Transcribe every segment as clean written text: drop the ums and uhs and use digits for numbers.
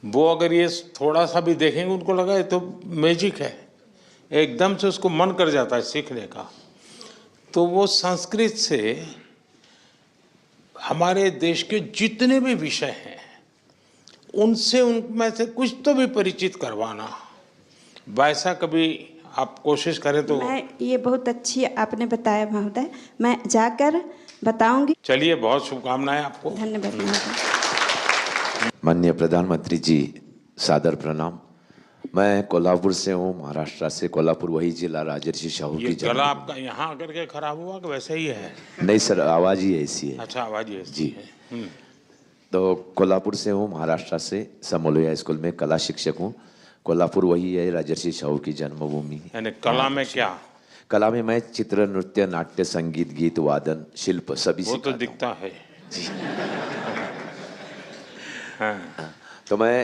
वो अगर ये थोड़ा सा भी देखेंगे उनको लगा ये तो मैजिक है, एकदम से उसको मन कर जाता है सीखने का। तो वो संस्कृत से हमारे देश के जितने भी विषय हैं उनसे उनमें से कुछ तो भी परिचित करवाना, वैसा कभी आप कोशिश करें तो। मैं ये बहुत अच्छी आपने बताया महोदय, मैं जाकर बताऊंगी। चलिए, बहुत शुभकामनाएं आपको। धन्यवाद महोदय। माननीय प्रधानमंत्री जी, सादर प्रणाम। मैं कोल्हापुर से हूँ, महाराष्ट्र से। कोल्हापुर वही जिला राजर्षि शाहू ये की जन्म। गला आपका यहाँ आकर के खराब हुआ कि वैसे ही है? नहीं सर, आवाज़ ही ऐसी है। अच्छा, आवाज ही ऐसी जी। है। तो कोल्हापुर से हूँ, महाराष्ट्र से। समोलोया स्कूल में कला शिक्षक हूँ। कोल्हापुर वही है राजर्षि शाहू की जन्मभूमि। यानी कला में क्या? कला में मैं चित्र, नृत्य, नाट्य, संगीत, गीत, वादन, शिल्प सभी वो तो सिखाता दिखता है। जी। हाँ। तो मैं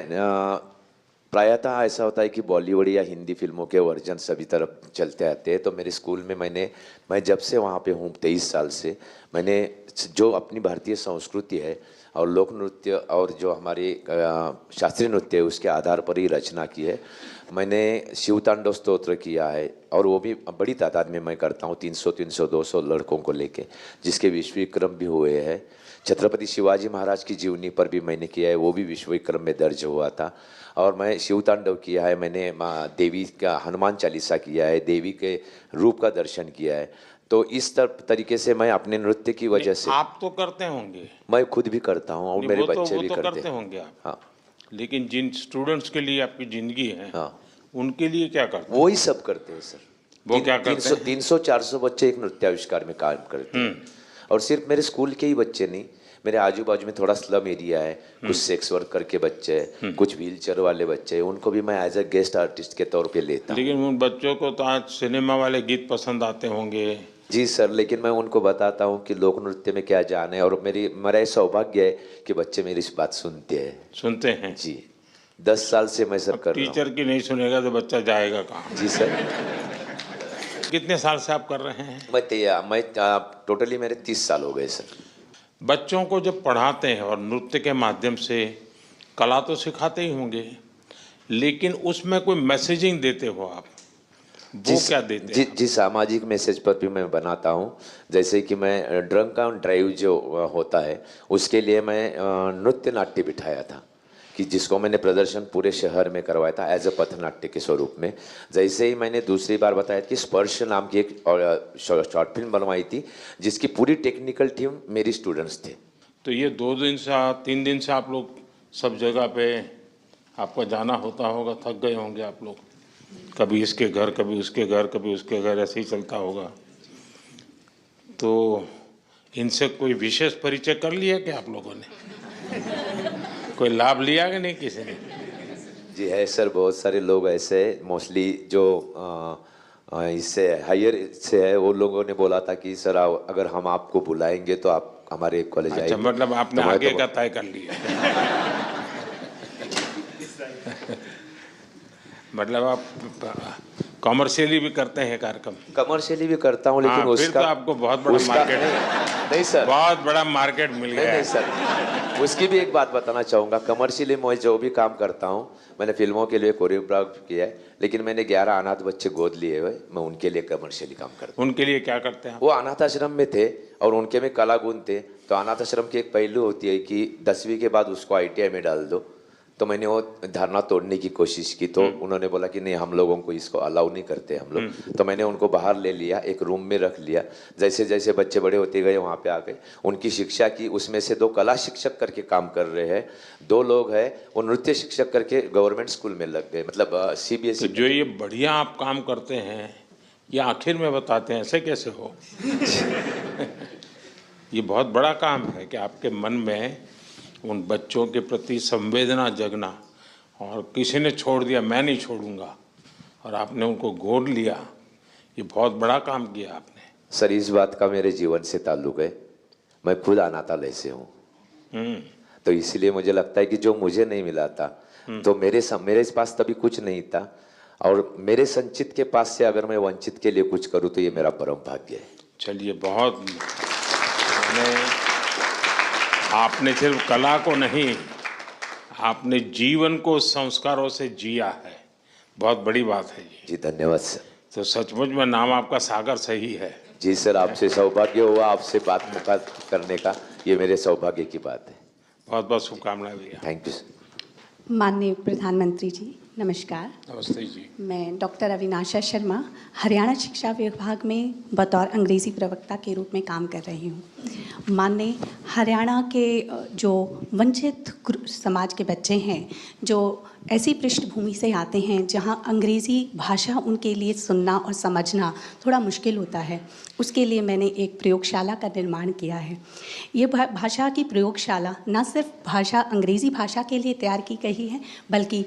प्रायतः ऐसा होता है कि बॉलीवुड या हिंदी फिल्मों के वर्जन सभी तरफ चलते आते हैं। तो मेरे स्कूल में मैं जब से वहाँ पे हूँ 23 साल से, मैंने जो अपनी भारतीय संस्कृति है और लोक नृत्य और जो हमारी शास्त्रीय नृत्य है उसके आधार पर ही रचना की है। मैंने शिवतांडव स्तोत्र किया है और वो भी बड़ी तादाद में मैं करता हूँ, 300, 200 लड़कों को लेके, जिसके विश्व विक्रम भी हुए हैं। छत्रपति शिवाजी महाराज की जीवनी पर भी मैंने किया है, वो भी विश्व विक्रम में दर्ज हुआ था। और मैं शिवतांडव किया है, मैंने माँ देवी का हनुमान चालीसा किया है, देवी के रूप का दर्शन किया है। तो इस तरीके से मैं अपने नृत्य की वजह से। आप तो करते होंगे? मैं खुद भी करता हूँ और मेरे बच्चे भी करते होंगे आप। हाँ। लेकिन जिन स्टूडेंट्स के लिए आपकी जिंदगी है, हाँ, उनके लिए क्या करते हैं? वही सब करते हैं सर। वो क्या करते हैं? 300-400 बच्चे एक नृत्याविष्कार में काम करते हैं। और सिर्फ मेरे स्कूल के ही बच्चे नहीं, मेरे आजू बाजू में थोड़ा स्लम एरिया है, कुछ सेक्स वर्कर के बच्चे हैं, कुछ व्हीलचेयर वाले बच्चे हैं, उनको भी मैं एज अ गेस्ट आर्टिस्ट के तौर पे लेता हूँ। लेकिन उन बच्चों को तो आज सिनेमा वाले गीत पसंद आते होंगे। जी सर, लेकिन मैं उनको बताता हूँ कि लोक नृत्य में क्या जान है, और मेरा सौभाग्य है कि बच्चे मेरी इस बात सुनते हैं जी। 10 साल से मैं सर कर रहा हूँ। टीचर की नहीं सुनेगा तो बच्चा जाएगा कहाँ? जी सर। कितने साल से आप कर रहे हैं? मैं टोटली मेरे 30 साल हो गए सर। बच्चों को जब पढ़ाते हैं और नृत्य के माध्यम से कला तो सिखाते ही होंगे, लेकिन उसमें कोई मैसेजिंग देते हो आप, वो क्या देते हैं? जी, सामाजिक मैसेज पर भी मैं बनाता हूँ। जैसे कि मैं ड्रंक ऑन ड्राइव जो होता है उसके लिए मैं नृत्य नाट्य बिठाया था, कि जिसको मैंने प्रदर्शन पूरे शहर में करवाया था एज अ पथनाट्य के स्वरूप में। जैसे ही मैंने दूसरी बार बताया कि स्पर्श नाम की एक शॉर्ट फिल्म बनवाई थी, जिसकी पूरी टेक्निकल टीम मेरी स्टूडेंट्स थे। तो ये 2 दिन से 3 दिन से आप लोग सब जगह पे आपका जाना होता होगा, थक गए होंगे आप लोग, कभी इसके घर कभी उसके घर कभी उसके घर, ऐसे ही चलता होगा। तो इनसे कोई विशेष परिचय कर लिया क्या आप लोगों ने? कोई लाभ लिया कि नहीं किसी ने? जी है सर, बहुत सारे लोग ऐसे मोस्टली जो इससे हायर से है, वो लोगों ने बोला था कि सर अगर हम आपको बुलाएंगे तो आप हमारे कॉलेज आएंगे। अच्छा, मतलब आपने आगे का तय कर लिया। मतलब आप कॉमर्शियली भी करते हैं कार्यक्रम? कमर्शियली भी करता हूँ, लेकिन फिर तो आपको बहुत बड़ा मार्केट नहीं सर, बहुत बड़ा मार्केट मिल गया। नहीं सर, उसकी भी एक बात बताना चाहूँगा। कमर्शियली मैं जो भी काम करता हूँ, मैंने फिल्मों के लिए कोरियोग्राफ किया है, लेकिन मैंने 11 अनाथ बच्चे गोद लिए हुए, मैं उनके लिए कमर्शियली काम करता हूँ। उनके लिए क्या करते हैं? वो अनाथ आश्रम में थे और उनके में कला गुण थे। तो अनाथ आश्रम की एक पहलू होती है कि 10वीं के बाद उसको ITI में डाल दो। तो मैंने वो धारणा तोड़ने की कोशिश की, तो उन्होंने बोला कि नहीं, हम लोगों को इसको अलाउ नहीं करते हम लोग। तो मैंने उनको बाहर ले लिया, एक रूम में रख लिया। जैसे जैसे बच्चे बड़े होते गए वहाँ पे आके उनकी शिक्षा की। उसमें से 2 कला शिक्षक करके काम कर रहे हैं, 2 लोग हैं वो नृत्य शिक्षक करके गवर्नमेंट स्कूल में लग गए, मतलब CBSE। तो जो ये बढ़िया आप काम करते हैं ये आखिर में बताते हैं, ऐसे कैसे हो? ये बहुत बड़ा काम है कि आपके मन में उन बच्चों के प्रति संवेदना जगना, और किसी ने छोड़ दिया मैं नहीं छोड़ूंगा, और आपने उनको गोद लिया, ये बहुत बड़ा काम किया आपने। सर, इस बात का मेरे जीवन से ताल्लुक है। मैं खुद अनाथालय से हूँ, तो इसलिए मुझे लगता है कि जो मुझे नहीं मिला था, तो मेरे पास तभी कुछ नहीं था, और मेरे संचित के पास से अगर मैं वंचित के लिए कुछ करूँ तो ये मेरा परम भाग्य है। चलिए, बहुत आपने सिर्फ कला को नहीं, आपने जीवन को संस्कारों से जिया है, बहुत बड़ी बात है ये। जी धन्यवाद सर। तो सचमुच में नाम आपका सागर सही है। जी सर, आपसे सौभाग्य हुआ, आपसे बात मुलाकात करने का, ये मेरे सौभाग्य की बात है। बहुत बहुत शुभकामनाएं भैया। Thank you sir. माननीय प्रधानमंत्री जी नमस्कार। नमस्ते जी। मैं डॉक्टर अविनाशा शर्मा हरियाणा शिक्षा विभाग में बतौर अंग्रेज़ी प्रवक्ता के रूप में काम कर रही हूँ। माननीय हरियाणा के जो वंचित समाज के बच्चे हैं, जो ऐसी पृष्ठभूमि से आते हैं जहाँ अंग्रेज़ी भाषा उनके लिए सुनना और समझना थोड़ा मुश्किल होता है, उसके लिए मैंने एक प्रयोगशाला का निर्माण किया है। ये भाषा की प्रयोगशाला न सिर्फ भाषा अंग्रेज़ी भाषा के लिए तैयार की गई है, बल्कि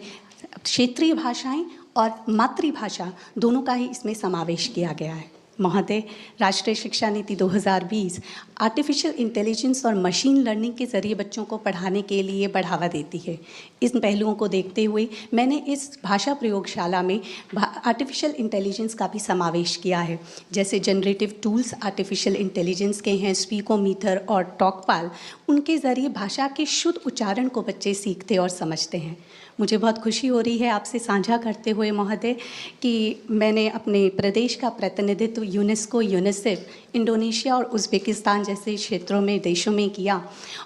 क्षेत्रीय भाषाएं और मातृभाषा दोनों का ही इसमें समावेश किया गया है। महोदय, राष्ट्रीय शिक्षा नीति 2020 आर्टिफिशियल इंटेलिजेंस और मशीन लर्निंग के ज़रिए बच्चों को पढ़ाने के लिए बढ़ावा देती है। इन पहलुओं को देखते हुए मैंने इस भाषा प्रयोगशाला में आर्टिफिशियल इंटेलिजेंस का भी समावेश किया है। जैसे जनरेटिव टूल्स आर्टिफिशियल इंटेलिजेंस के हैं, स्पीकोमीटर और टॉकपाल, उनके ज़रिए भाषा के शुद्ध उच्चारण को बच्चे सीखते और समझते हैं। मुझे बहुत खुशी हो रही है आपसे साझा करते हुए महोदय कि मैंने अपने प्रदेश का प्रतिनिधित्व यूनेस्को, यूनिसेफ, इंडोनेशिया और उज़्बेकिस्तान जैसे क्षेत्रों में, देशों में किया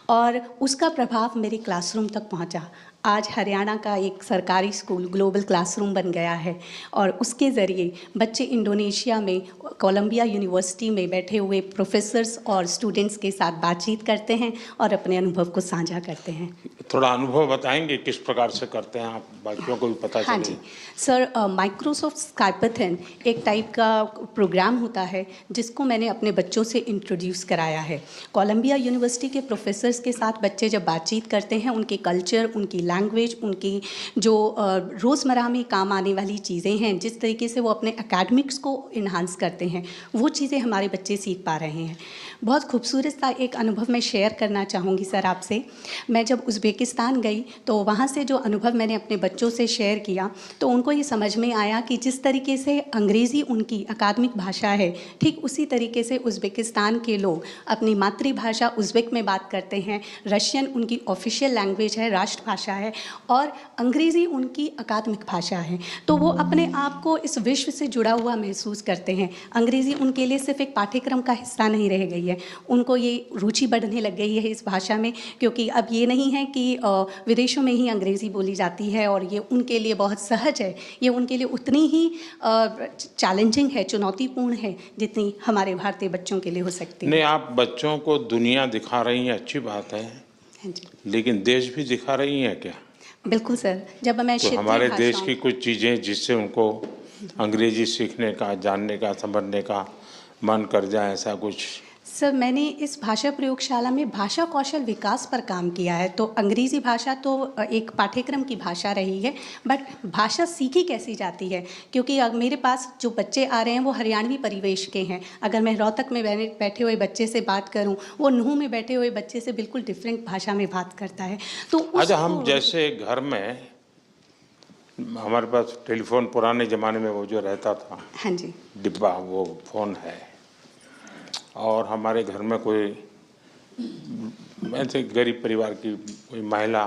और उसका प्रभाव मेरे क्लासरूम तक पहुंचा। आज हरियाणा का एक सरकारी स्कूल ग्लोबल क्लासरूम बन गया है और उसके ज़रिए बच्चे इंडोनेशिया में कोलंबिया यूनिवर्सिटी में बैठे हुए प्रोफेसर्स और स्टूडेंट्स के साथ बातचीत करते हैं और अपने अनुभव को साझा करते हैं। थोड़ा अनुभव बताएंगे किस प्रकार से करते हैं आप, बाकियों को भी पता चले। हाँ जी सर, माइक्रोसॉफ्ट स्काइपाथन एक टाइप का प्रोग्राम होता है जिसको मैंने अपने बच्चों से इंट्रोड्यूस कराया है। कोलंबिया यूनिवर्सिटी के प्रोफेसर्स के साथ बच्चे जब बातचीत करते हैं, उनके कल्चर, उनकी लैंग्वेज, उनकी जो रोज़मर्रा में काम आने वाली चीज़ें हैं, जिस तरीके से वो अपने एकेडमिक्स को इन्हांस करते हैं, वो चीज़ें हमारे बच्चे सीख पा रहे हैं। बहुत खूबसूरत सा एक अनुभव मैं शेयर करना चाहूँगी सर आपसे। मैं जब उज़्बेकिस्तान गई तो वहाँ से जो अनुभव मैंने अपने बच्चों से शेयर किया तो उनको ये समझ में आया कि जिस तरीके से अंग्रेज़ी उनकी अकादमिक भाषा है, ठीक उसी तरीके से उज़्बेकिस्तान के लोग अपनी मातृभाषा उज़्बेक में बात करते हैं। रशियन उनकी ऑफिशियल लैंग्वेज है, राष्ट्रभाषा है, और अंग्रेज़ी उनकी अकादमिक भाषा है। तो वो अपने आप को इस विश्व से जुड़ा हुआ महसूस करते हैं। अंग्रेज़ी उनके लिए सिर्फ एक पाठ्यक्रम का हिस्सा नहीं रह गई है, उनको ये रुचि बढ़ने लग गई है इस भाषा में, क्योंकि अब ये नहीं है कि विदेशों में ही अंग्रेज़ी बोली जाती है और ये उनके लिए बहुत सहज है। ये उनके लिए उतनी ही चैलेंजिंग है, चुनौतीपूर्ण है, जितनी हमारे भारतीय बच्चों के लिए हो सकती है। नहीं, आप बच्चों को दुनिया दिखा रही हैं, अच्छी बात है, हाँ जी, लेकिन देश भी दिखा रही हैं क्या? बिल्कुल सर। जब मैं तो हमारे देश की कुछ चीज़ें जिससे उनको अंग्रेजी सीखने का, जानने का, समझने का मन कर जाए, ऐसा कुछ? सर, मैंने इस भाषा प्रयोगशाला में भाषा कौशल विकास पर काम किया है। तो अंग्रेज़ी भाषा तो एक पाठ्यक्रम की भाषा रही है, बट भाषा सीखी कैसी जाती है, क्योंकि अब मेरे पास जो बच्चे आ रहे हैं वो हरियाणवी परिवेश के हैं। अगर मैं रोहतक में बैठे हुए बच्चे से बात करूं, वो नूंह में बैठे हुए बच्चे से बिल्कुल डिफरेंट भाषा में बात करता है। तो अच्छा, हम जैसे घर में हमारे पास टेलीफोन पुराने ज़माने में वो जो रहता था, हाँ जी, डिब्बा, वो फ़ोन है, और हमारे घर में कोई ऐसे गरीब परिवार की कोई महिला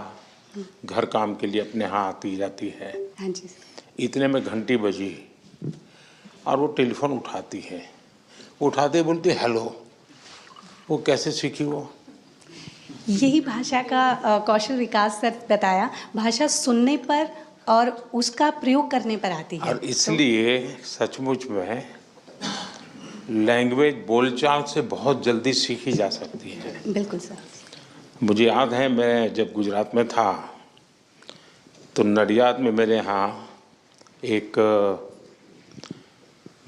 घर काम के लिए अपने यहाँ आती जाती है। हाँ जी। इतने में घंटी बजी और वो टेलीफोन उठाती है, उठाते बोलती हेलो। वो कैसे सीखी? वो यही भाषा का कौशल विकास सर बताया, भाषा सुनने पर और उसका प्रयोग करने पर आती है। और इसलिए सचमुच में लैंग्वेज बोलचाल से बहुत जल्दी सीखी जा सकती है। बिल्कुल सर। मुझे याद है, मैं जब गुजरात में था तो नडियाद में मेरे यहाँ एक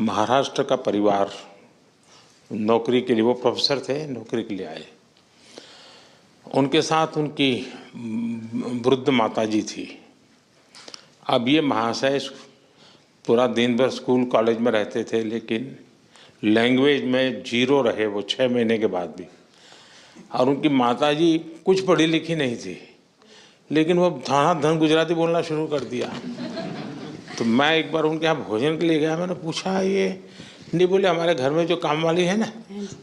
महाराष्ट्र का परिवार नौकरी के लिए, वो प्रोफेसर थे, नौकरी के लिए आए। उनके साथ उनकी वृद्ध माताजी थी। अब ये महाशय पूरा दिन भर स्कूल कॉलेज में रहते थे, लेकिन लैंग्वेज में जीरो रहे वो 6 महीने के बाद भी। और उनकी माताजी कुछ पढ़ी लिखी नहीं थी, लेकिन वो धन गुजराती बोलना शुरू कर दिया। तो मैं एक बार उनके यहाँ भोजन के लिए गया, मैंने पूछा ये नहीं, बोले हमारे घर में जो काम वाली है ना,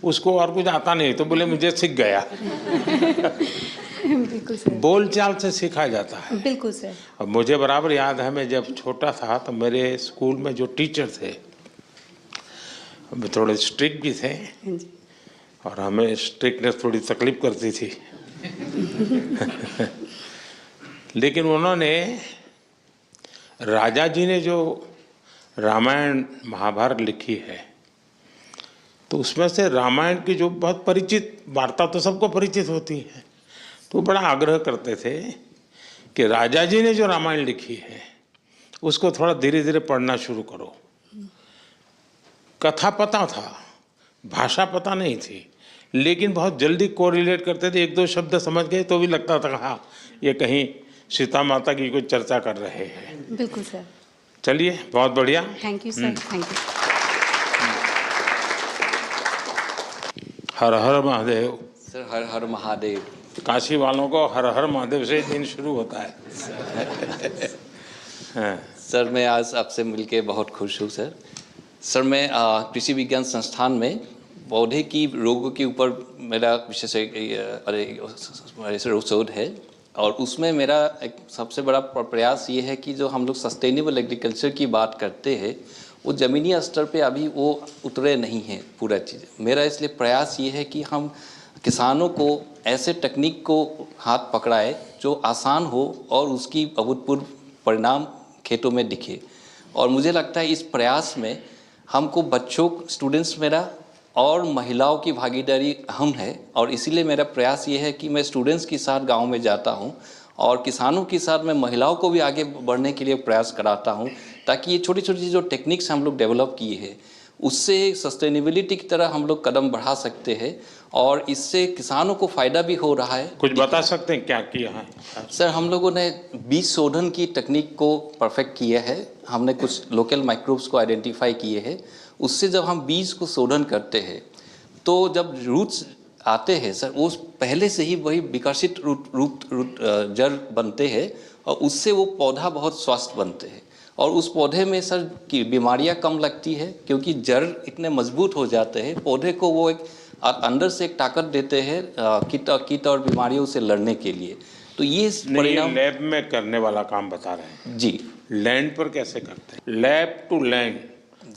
उसको और कुछ आता नहीं। तो बोले मुझे सीख गया। बिल्कुल सर, बोलचाल से सीखा जाता है। बिल्कुल सर। और मुझे बराबर याद है, मैं जब छोटा था तो मेरे स्कूल में जो टीचर थे वो थोड़े स्ट्रिक्ट भी थे हाँ जी। और हमें स्ट्रिक्टनेस थोड़ी तकलीफ करती थी। लेकिन उन्होंने, राजा जी ने जो रामायण महाभारत लिखी है, तो उसमें से रामायण की जो बहुत परिचित वार्ता तो सबको परिचित होती है, तो बड़ा आग्रह करते थे कि राजा जी ने जो रामायण लिखी है उसको थोड़ा धीरे धीरे पढ़ना शुरू करो। कथा पता था, भाषा पता नहीं थी, लेकिन बहुत जल्दी कोरिलेट करते थे। एक दो शब्द समझ गए तो भी लगता था हाँ ये कहीं सीता माता की कोई चर्चा कर रहे हैं। बिल्कुल सर। चलिए, बहुत बढ़िया। Thank you sir, thank you. हर हर महादेव। सर हर हर महादेव। काशी वालों को हर हर महादेव से दिन शुरू होता है। हाँ। सर मैं आज आपसे मिलके बहुत खुश हूँ सर। सर मैं कृषि विज्ञान संस्थान में पौधे की रोगों के ऊपर मेरा विशेष शोध है, और उसमें मेरा एक सबसे बड़ा प्रयास ये है कि जो हम लोग सस्टेनेबल एग्रीकल्चर की बात करते हैं वो ज़मीनी स्तर पे अभी वो उतरे नहीं हैं पूरा चीज़। मेरा इसलिए प्रयास ये है कि हम किसानों को ऐसे टेक्निक को हाथ पकड़ाए जो आसान हो और उसकी अभूतपूर्व परिणाम खेतों में दिखे। और मुझे लगता है इस प्रयास में हमको बच्चों, स्टूडेंट्स मेरा और महिलाओं की भागीदारी अहम है, और इसीलिए मेरा प्रयास ये है कि मैं स्टूडेंट्स के साथ गांव में जाता हूं और किसानों के साथ मैं महिलाओं को भी आगे बढ़ने के लिए प्रयास कराता हूं, ताकि ये छोटी छोटी जो टेक्निक्स हम लोग डेवलप किए हैं उससे सस्टेनेबिलिटी की तरह हम लोग कदम बढ़ा सकते हैं, और इससे किसानों को फ़ायदा भी हो रहा है। कुछ बता सकते हैं क्या किया है? सर हम लोगों ने बीज शोधन की टेक्निक को परफेक्ट किया है। हमने कुछ लोकल माइक्रोब्स को आइडेंटिफाई किए हैं। उससे जब हम बीज को शोधन करते हैं तो जब रूट्स आते हैं सर, वो पहले से ही वही विकसित रूट जड़ बनते हैं, और उससे वो पौधा बहुत स्वस्थ बनते हैं, और उस पौधे में सर की बीमारियां कम लगती है क्योंकि जड़ इतने मजबूत हो जाते हैं। पौधे को वो एक अंदर से एक ताकत देते हैं कीट और बीमारियों से लड़ने के लिए। तो ये परिणाम लैब में करने वाला काम बता रहे हैं जी। लैंड पर कैसे करते हैं? लैब टू लैंड,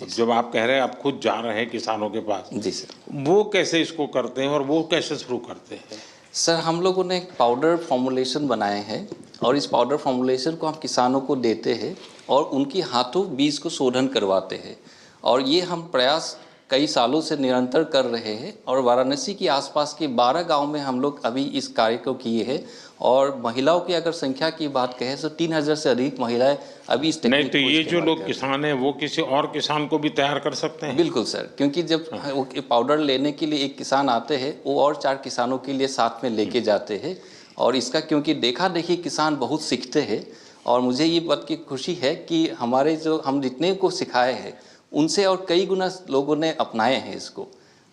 जब आप कह रहे हैं आप खुद जा रहे हैं किसानों के पास, जी सर, वो कैसे इसको करते हैं और वो कैसे शुरू करते हैं? सर हम लोगों ने एक पाउडर फॉर्मुलेशन बनाए हैं, और इस पाउडर फॉर्मुलेशन को हम किसानों को देते हैं और उनके हाथों बीज को शोधन करवाते हैं, और ये हम प्रयास कई सालों से निरंतर कर रहे हैं। और वाराणसी के आसपास के 12 गांव में हम लोग अभी इस कार्य को किए हैं, और महिलाओं की अगर संख्या की बात कहें तो 3000 से अधिक महिलाएं अभी इस टेक्निक नहीं तो ये जो लोग किसान हैं वो किसी और किसान को भी तैयार कर सकते हैं? बिल्कुल सर, क्योंकि जब वो पाउडर लेने के लिए एक किसान आते हैं वो और 4 किसानों के लिए साथ में लेके जाते हैं, और इसका क्योंकि देखा देखी किसान बहुत सीखते हैं। और मुझे ये बात की खुशी है कि हमारे जो हम जितने को सिखाए हैं उनसे और कई गुना लोगों ने अपनाए हैं इसको।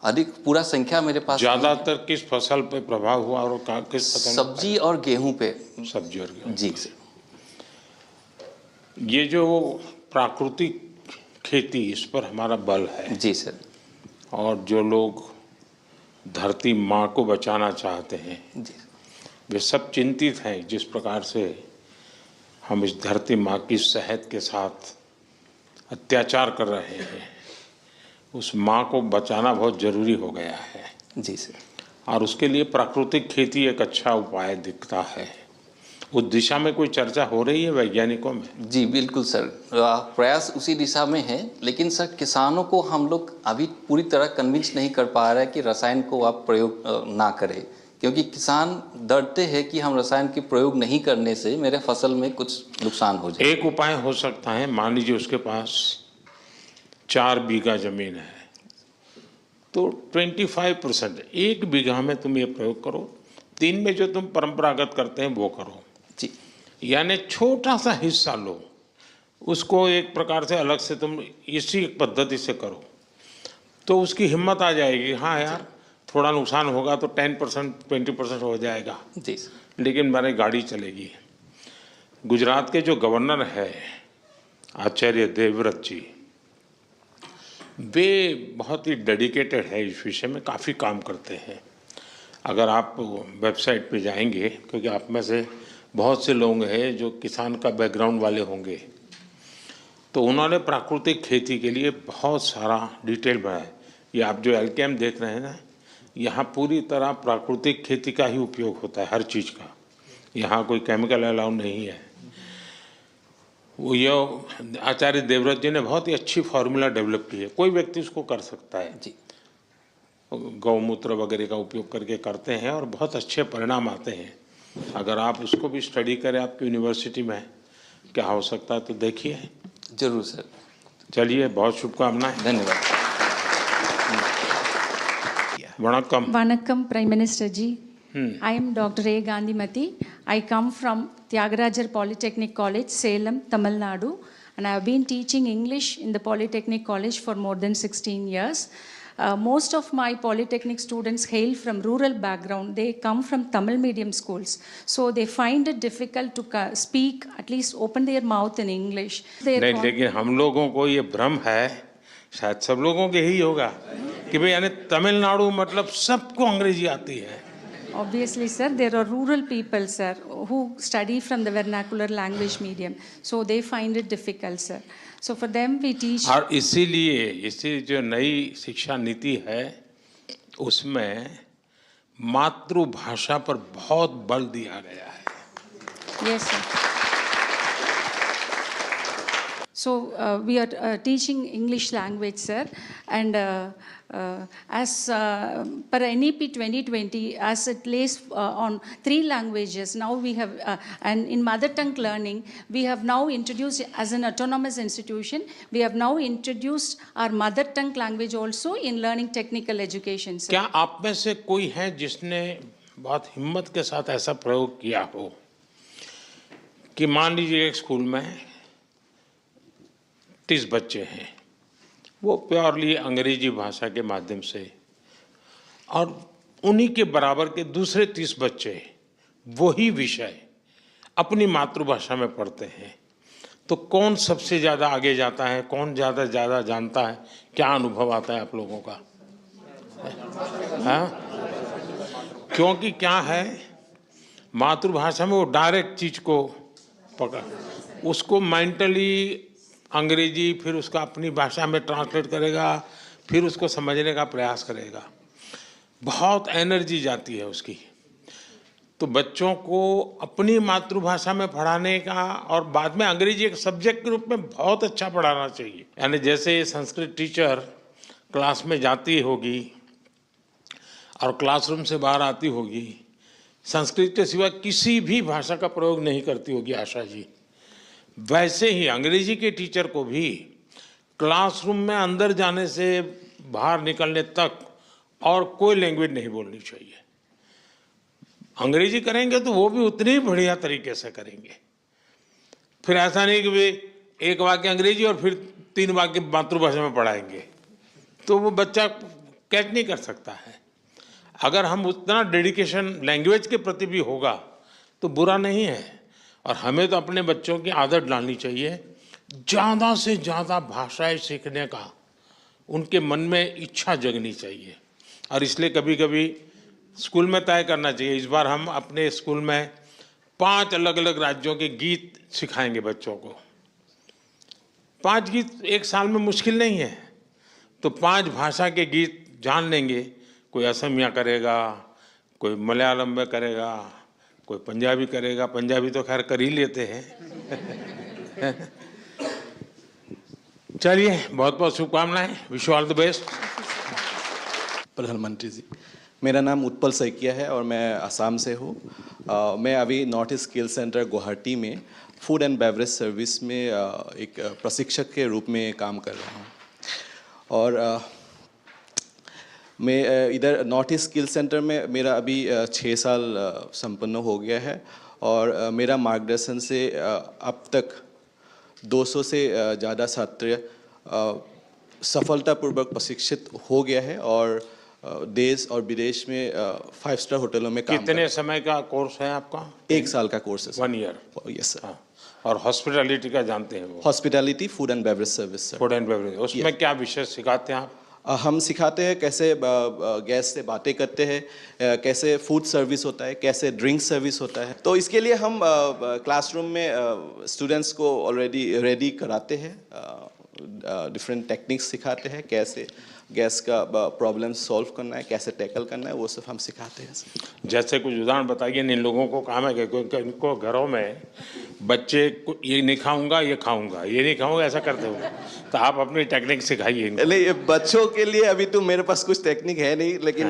अधिक पूरा संख्या मेरे पास ज्यादातर किस फसल पे प्रभाव हुआ और किस फसल? सब्जी और गेहूं पे। सब्जी और गेहूं। जी सर। ये जो प्राकृतिक खेती, इस पर हमारा बल है। जी सर। और जो लोग धरती माँ को बचाना चाहते हैं जी वे सब चिंतित हैं जिस प्रकार से हम इस धरती माँ की सेहत के साथ अत्याचार कर रहे हैं। उस माँ को बचाना बहुत ज़रूरी हो गया है। जी सर। और उसके लिए प्राकृतिक खेती एक अच्छा उपाय दिखता है। उस दिशा में कोई चर्चा हो रही है वैज्ञानिकों में? जी बिल्कुल सर, प्रयास उसी दिशा में है, लेकिन सर किसानों को हम लोग अभी पूरी तरह कन्विंस नहीं कर पा रहे हैं कि रसायन को आप प्रयोग ना करें, क्योंकि किसान डरते हैं कि हम रसायन के प्रयोग नहीं करने से मेरे फसल में कुछ नुकसान हो जाए। एक उपाय हो सकता है, मान लीजिए उसके पास 4 बीघा जमीन है तो 25% 1 बीघा में तुम ये प्रयोग करो, 3 में जो तुम परंपरागत करते हैं वो करो। जी। यानी छोटा सा हिस्सा लो, उसको एक प्रकार से अलग से तुम इसी पद्धति से करो तो उसकी हिम्मत आ जाएगी। हाँ यार थोड़ा नुकसान होगा तो 10% 20% हो जाएगा, जी सर। लेकिन मेरी गाड़ी चलेगी। गुजरात के जो गवर्नर है आचार्य देवव्रत जी, वे बहुत ही डेडिकेटेड है इस विषय में, काफ़ी काम करते हैं। अगर आप वेबसाइट पे जाएंगे, क्योंकि आप में से बहुत से लोग हैं जो किसान का बैकग्राउंड वाले होंगे, तो उन्होंने प्राकृतिक खेती के लिए बहुत सारा डिटेल बनाया है। ये आप जो एलकेएम देख रहे हैं ना, यहाँ पूरी तरह प्राकृतिक खेती का ही उपयोग होता है, हर चीज़ का। यहाँ कोई केमिकल अलाउ नहीं है। वो ये आचार्य देवव्रत जी ने बहुत ही अच्छी फार्मूला डेवलप की है, कोई व्यक्ति उसको कर सकता है जी। गौमूत्र वगैरह का उपयोग करके करते हैं और बहुत अच्छे परिणाम आते हैं। अगर आप उसको भी स्टडी करें आपकी यूनिवर्सिटी में, क्या हो सकता है, तो देखिए। जरूर सर। चलिए, बहुत शुभकामनाएं। धन्यवाद। वणक्कम। Vanakkam, Prime Minister ji. I am Dr. A. Gandhimati. I come from Tyagarajar Polytechnic College, Salem, Tamil Nadu, and I have been teaching English in the Polytechnic College for more than 16 years. Most of my Polytechnic students hail from rural background. They come from Tamil medium schools. So they find it difficult to speak, at least open their mouth in English. नहीं, लेकिन हम लोगों को ये भ्रम है, शायद सब लोगों के ही होगा, कि भाई यानी तमिलनाडु मतलब सबको अंग्रेजी आती है। Obviously, sir, there are rural people, sir, who study from the vernacular language medium. So they find it difficult, sir. So for them, we teach. और इसी जो नई शिक्षा नीति है, उसमें मातृभाषा पर बहुत बल दिया गया है। Yes, sir. So we are teaching English language, sir, and as per NEP 2020, as it lays on 3 languages, now we have, and in mother tongue learning, we have now introduced as an autonomous institution, we have now introduced our mother tongue language also in learning technical education, sir. क्या आप में से कोई है जिसने बहुत हिम्मत के साथ ऐसा प्रयोग किया हो कि मान लीजिए एक स्कूल में 30 बच्चे हैं, वो प्योरली अंग्रेजी भाषा के माध्यम से, और उन्हीं के बराबर के दूसरे 30 बच्चे वही विषय अपनी मातृभाषा में पढ़ते हैं, तो कौन सबसे ज़्यादा आगे जाता है, कौन ज़्यादा जानता है? क्या अनुभव आता है आप लोगों का? हाँ, क्योंकि क्या है, मातृभाषा में वो डायरेक्ट चीज़ को पकड़, उसको मेंटली अंग्रेजी, फिर उसका अपनी भाषा में ट्रांसलेट करेगा, फिर उसको समझने का प्रयास करेगा, बहुत एनर्जी जाती है उसकी। तो बच्चों को अपनी मातृभाषा में पढ़ाने का और बाद में अंग्रेजी एक सब्जेक्ट के रूप में बहुत अच्छा पढ़ाना चाहिए। यानी जैसे संस्कृत टीचर क्लास में जाती होगी और क्लासरूम से बाहर आती होगी, संस्कृत के सिवा किसी भी भाषा का प्रयोग नहीं करती होगी आशा जी, वैसे ही अंग्रेजी के टीचर को भी क्लासरूम में अंदर जाने से बाहर निकलने तक और कोई लैंग्वेज नहीं बोलनी चाहिए। अंग्रेजी करेंगे तो वो भी उतनी ही बढ़िया तरीके से करेंगे। फिर ऐसा नहीं कि वे एक वाक्य अंग्रेजी और फिर 3 वाक्य मातृभाषा में पढ़ाएंगे, तो वो बच्चा कैच नहीं कर सकता है। अगर हम उतना डेडिकेशन लैंग्वेज के प्रति भी होगा तो बुरा नहीं है। और हमें तो अपने बच्चों की आदत डालनी चाहिए, ज़्यादा से ज़्यादा भाषाएं सीखने का उनके मन में इच्छा जगनी चाहिए। और इसलिए कभी कभी स्कूल में तय करना चाहिए, इस बार हम अपने स्कूल में 5 अलग अलग राज्यों के गीत सिखाएंगे बच्चों को। 5 गीत एक साल में मुश्किल नहीं है, तो 5 भाषा के गीत जान लेंगे। कोई असमिया करेगा, कोई मलयालम में करेगा, कोई पंजाबी करेगा, पंजाबी तो खैर कर ही लेते हैं। चलिए, बहुत बहुत शुभकामनाएं, wish you all the best. प्रधानमंत्री जी, मेरा नाम उत्पल सैकिया है और मैं असम से हूँ। मैं अभी north east skill centre Guwahati में फूड एंड बेवरेज सर्विस में एक प्रशिक्षक के रूप में काम कर रहा हूँ। और मैं इधर नॉर्थ ईस्ट स्किल सेंटर में मेरा अभी 6 साल संपन्न हो गया है और मेरा मार्गदर्शन से अब तक 200 से ज़्यादा छात्र सफलतापूर्वक प्रशिक्षित हो गया है और देश और विदेश में 5 स्टार होटलों में काम। कितने समय का कोर्स है आपका? 1 साल का कोर्स है। 1 ईयर? Yes sir. और हॉस्पिटैलिटी का जानते हैं वो? Hospitality food and beverage service sir. Food and beverage, उसमें क्या विषय सिखाते हैं आप? हम सिखाते हैं कैसे गैस से बातें करते हैं, कैसे फूड सर्विस होता है, कैसे ड्रिंक सर्विस होता है। तो इसके लिए हम क्लासरूम में स्टूडेंट्स को ऑलरेडी रेडी कराते हैं, डिफरेंट टेक्निक्स सिखाते हैं, कैसे गैस का प्रॉब्लम सॉल्व करना है, कैसे टैकल करना है, वो सब हम सिखाते हैं। जैसे कुछ उदाहरण बताइए। इन लोगों को काम है कि इनको घरों में बच्चे ये नहीं खाऊंगा, ये खाऊंगा, ये नहीं खाऊंगा, ऐसा करते हो, तो आप अपनी टेक्निक सिखाइए इनको। नहीं, बच्चों के लिए अभी तो मेरे पास कुछ टेक्निक है नहीं, लेकिन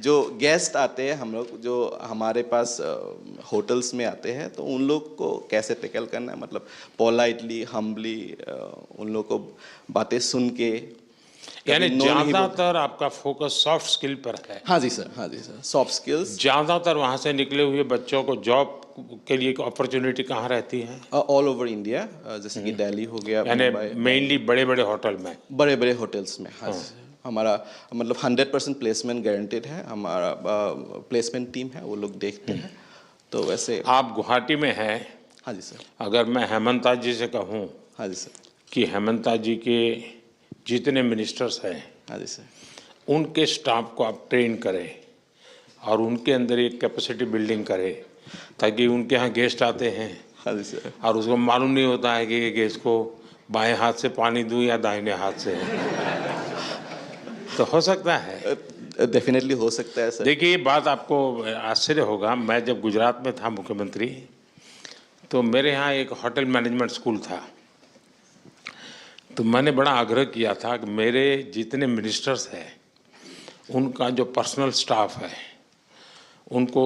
जो गेस्ट आते हैं हम लोग, जो हमारे पास होटल्स में आते हैं, तो उन लोग को कैसे टैकल करना है, मतलब पोलाइटली, हम्बली उन लोग को बातें सुन के। यानी ज्यादातर आपका फोकस सॉफ्ट स्किल पर है। हाँ जी सर, हाँ जी सर, सॉफ्ट स्किल्स। ज्यादातर वहाँ से निकले हुए बच्चों को जॉब के लिए अपॉर्चुनिटी कहाँ रहती है? ऑल ओवर इंडिया, जैसे कि दिल्ली हो गया, यानी मेनली बड़े बड़े होटल में, बड़े बड़े होटल्स में। हाँ जी, हमारा मतलब 100% प्लेसमेंट गारंटेड है। हमारा प्लेसमेंट टीम है, वो लोग देखते हैं। तो वैसे आप गुवाहाटी में हैं। हाँ जी सर। अगर मैं हेमंता जी से कहूँ हाँ जी सर। कि हेमंता जी के जितने मिनिस्टर्स हैं, हाँ जी सर, उनके स्टाफ को आप ट्रेन करें और उनके अंदर एक कैपेसिटी बिल्डिंग करें, ताकि उनके यहाँ गेस्ट आते हैं हाँ जी सर, और उसको मालूम नहीं होता है कि ये गेस्ट को बाएं हाथ से पानी दूं या दाहिने हाथ से, तो हो सकता है। डेफिनेटली हो सकता है सर। देखिए, ये बात आपको आश्चर्य होगा, मैं जब गुजरात में था मुख्यमंत्री, तो मेरे यहाँ एक होटल मैनेजमेंट स्कूल था। तो मैंने बड़ा आग्रह किया था कि मेरे जितने मिनिस्टर्स हैं, उनका जो पर्सनल स्टाफ है, उनको